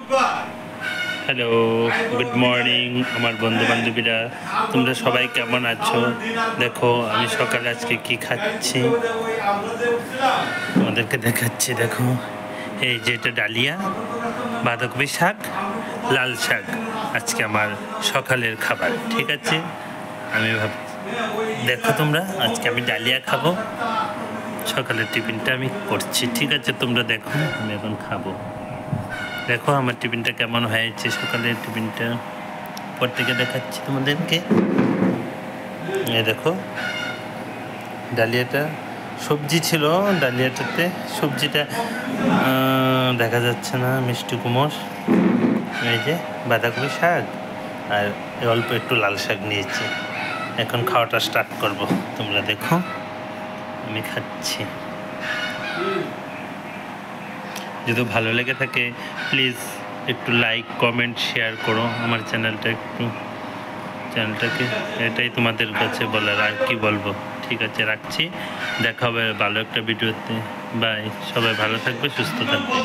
Hello, good morning আমার বন্ধু বান্ধবীরা, তোমরা সবাই কেমন আছো? দেখো আমি সকালে আজকে কি খাচ্ছি তোমাদেরকে দেখাচ্ছি। দেখো এই যে এটা ডালিয়া, বাঁধাকপি শাক, লাল শাক আজকে আমার সকালের খাবার। ঠিক আছে, আমি দেখো তোমরা, আজকে আমি ডালিয়া খাবো, সকালের টিফিনটা আমি করছি। ঠিক আছে, তোমরা দেখো আমি এখন খাবো। দেখো আমার টিফিনটা কেমন হয়েছে, সকালের টিফিনটা পর থেকে দেখাচ্ছি তোমাদেরকে। দেখো ডালিয়াটা সবজি ছিল, ডালিয়াটাতে সবজিটা দেখা যাচ্ছে না, মিষ্টি কুমড়, এই যে বাঁধাকপি শাক আর অল্প একটু লাল শাক নিয়েছি। এখন খাওয়াটা স্টার্ট করব, তোমরা দেখো আমি খাচ্ছি। যদি ভালো লেগে থাকে প্লিজ একটু লাইক কমেন্ট শেয়ার করো আমার চ্যানেলটাকে, এটাই তোমাদের কাছে বলার, আর কি বলবো। ঠিক আছে, রাখছি, দেখা হবে ভালো একটা ভিডিওতে। বাই, সবাই ভালো থাকবে, সুস্থ থাকবে।